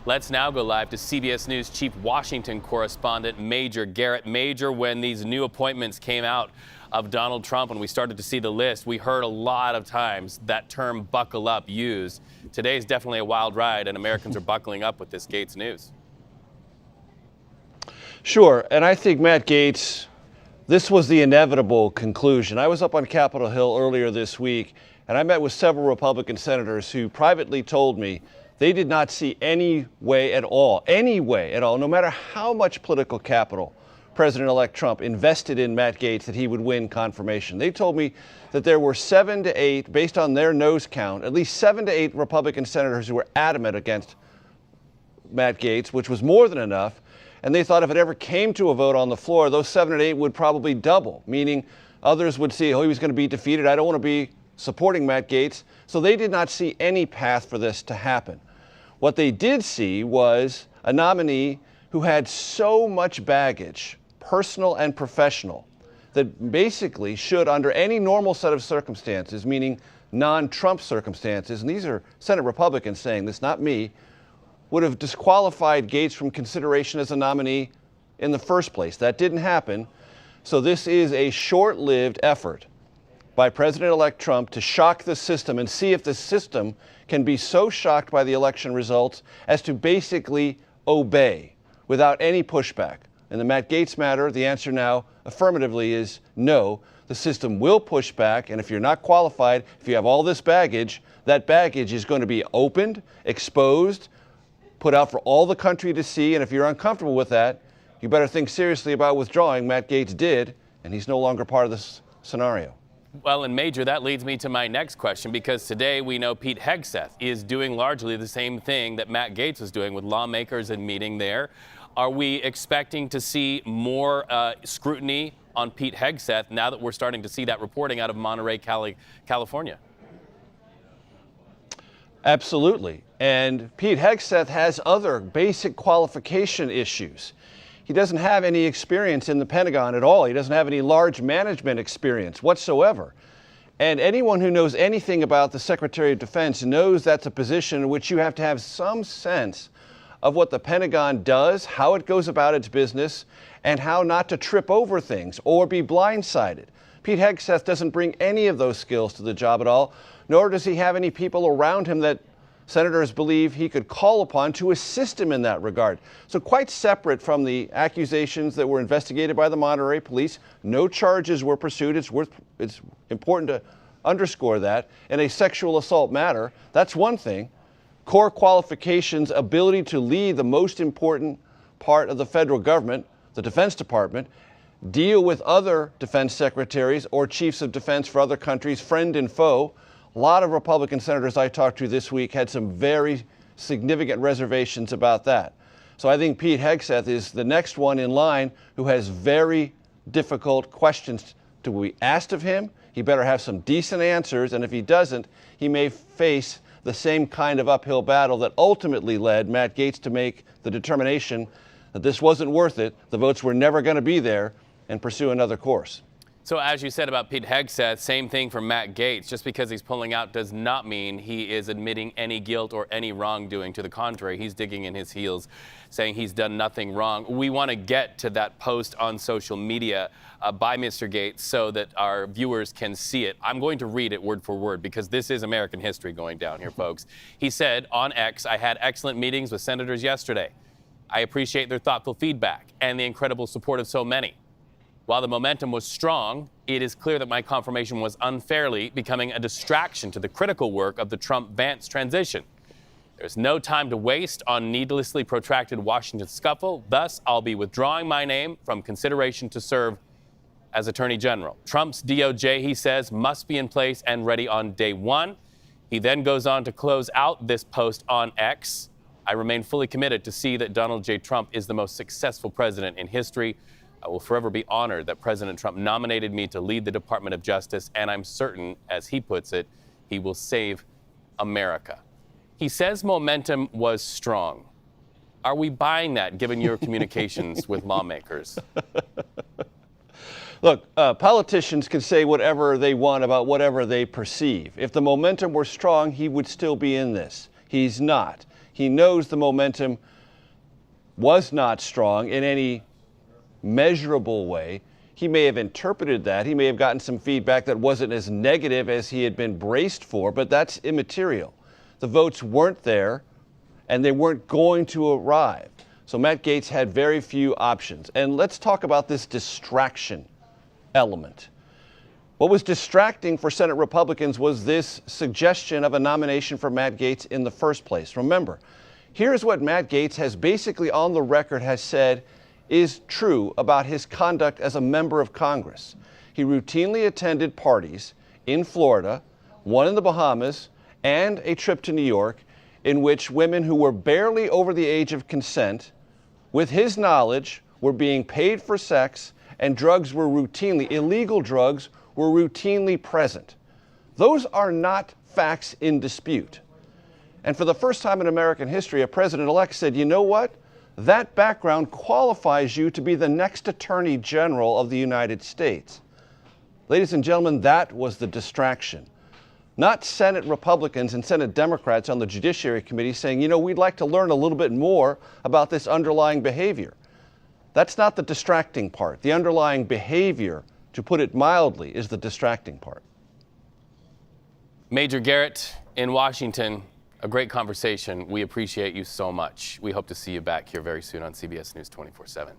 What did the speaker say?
Let's now go live to CBS News Chief Washington correspondent Major Garrett. Major, when these new appointments came out of Donald Trump and we started to see the list, we heard a lot of times that term buckle up used. Today's definitely a wild ride, and Americans are buckling up with this Gaetz news. Sure, and I think Matt Gaetz, this was the inevitable conclusion. I was up on Capitol Hill earlier this week, and I met with several Republican senators who privately told me they did not see any way at all, no matter how much political capital President-elect Trump invested in Matt Gaetz, that he would win confirmation. They told me that there were 7 to 8, based on their nose count, at least 7 to 8 Republican senators who were adamant against Matt Gaetz, which was more than enough. And they thought if it ever came to a vote on the floor, those 7 and 8 would probably double, meaning others would see, oh, he was going to be defeated. I don't want to be supporting Matt Gaetz. So they did not see any path for this to happen. What they did see was a nominee who had so much baggage, personal and professional, that basically should, under any normal set of circumstances, meaning non-Trump circumstances, and these are Senate Republicans saying this, not me, would have disqualified Gaetz from consideration as a nominee in the first place. That didn't happen. So this is a short-lived effort by President-elect Trump to shock the system and see if the system can be so shocked by the election results as to basically obey without any pushback. In the Matt Gaetz matter, the answer now affirmatively is no. The system will push back, and if you're not qualified, if you have all this baggage, that baggage is going to be opened, exposed, put out for all the country to see, and if you're uncomfortable with that, you better think seriously about withdrawing. Matt Gaetz did, and he's no longer part of this scenario. Well, and Major, that leads me to my next question, because today we know Pete Hegseth is doing largely the same thing that Matt Gaetz was doing with lawmakers and meeting there. Are we expecting to see more scrutiny on Pete Hegseth now that we're starting to see that reporting out of Monterey, California? Absolutely. And Pete Hegseth has other basic qualification issues. He doesn't have any experience in the Pentagon at all. He doesn't have any large management experience whatsoever. And anyone who knows anything about the Secretary of Defense knows that's a position in which you have to have some sense of what the Pentagon does, how it goes about its business, and how not to trip over things or be blindsided. Pete Hegseth doesn't bring any of those skills to the job at all, nor does he have any people around him that senators believe he could call upon to assist him in that regard. So quite separate from the accusations that were investigated by the Monterey police, no charges were pursued. It's important to underscore that. In a sexual assault matter, that's one thing. Core qualifications, ability to lead the most important part of the federal government, the Defense Department, deal with other defense secretaries or chiefs of defense for other countries, friend and foe. A lot of Republican senators I talked to this week had some very significant reservations about that. So I think Pete Hegseth is the next one in line who has very difficult questions to be asked of him. He better have some decent answers, and if he doesn't, he may face the same kind of uphill battle that ultimately led Matt Gaetz to make the determination that this wasn't worth it, the votes were never going to be there, and pursue another course. So as you said about Pete Hegseth, same thing for Matt Gaetz. Just because he's pulling out does not mean he is admitting any guilt or any wrongdoing. To the contrary, he's digging in his heels, saying he's done nothing wrong. We want to get to that post on social media by Mr. Gaetz so that our viewers can see it. I'm going to read it word for word because this is American history going down here, folks. He said on X, "I had excellent meetings with senators yesterday. I appreciate their thoughtful feedback and the incredible support of so many. While the momentum was strong, it is clear that my confirmation was unfairly becoming a distraction to the critical work of the Trump-Vance transition. There's no time to waste on needlessly protracted Washington scuffle. Thus, I'll be withdrawing my name from consideration to serve as Attorney General. Trump's DOJ, he says, must be in place and ready on day one." He then goes on to close out this post on X. "I remain fully committed to see that Donald J. Trump is the most successful president in history. I will forever be honored that President Trump nominated me to lead the Department of Justice, and I'm certain, as he puts it, he will save America." He says momentum was strong. Are we buying that, given your communications with lawmakers? Look, politicians can say whatever they want about whatever they perceive. If the momentum were strong, he would still be in this. He's not. He knows the momentum was not strong in any measurable way. He may have interpreted that. He may have gotten some feedback that wasn't as negative as he had been braced for, but that's immaterial. The votes weren't there, and they weren't going to arrive. So Matt Gaetz had very few options. And let's talk about this distraction element. What was distracting for Senate Republicans was this suggestion of a nomination for Matt Gaetz in the first place. Remember, here's what Matt Gaetz has basically on the record has said is true about his conduct as a member of Congress. He routinely attended parties in Florida, one in the Bahamas, and a trip to New York, in which women who were barely over the age of consent, with his knowledge, were being paid for sex, and drugs were routinely, illegal drugs were routinely present. Those are not facts in dispute. And for the first time in American history, a president-elect said, you know what? That background qualifies you to be the next Attorney General of the United States. Ladies and gentlemen, that was the distraction. Not Senate Republicans and Senate Democrats on the Judiciary Committee saying, you know, we'd like to learn a little bit more about this underlying behavior. That's not the distracting part. The underlying behavior, to put it mildly, is the distracting part. Major Garrett in Washington, a great conversation. We appreciate you so much. We hope to see you back here very soon on CBS News 24/7.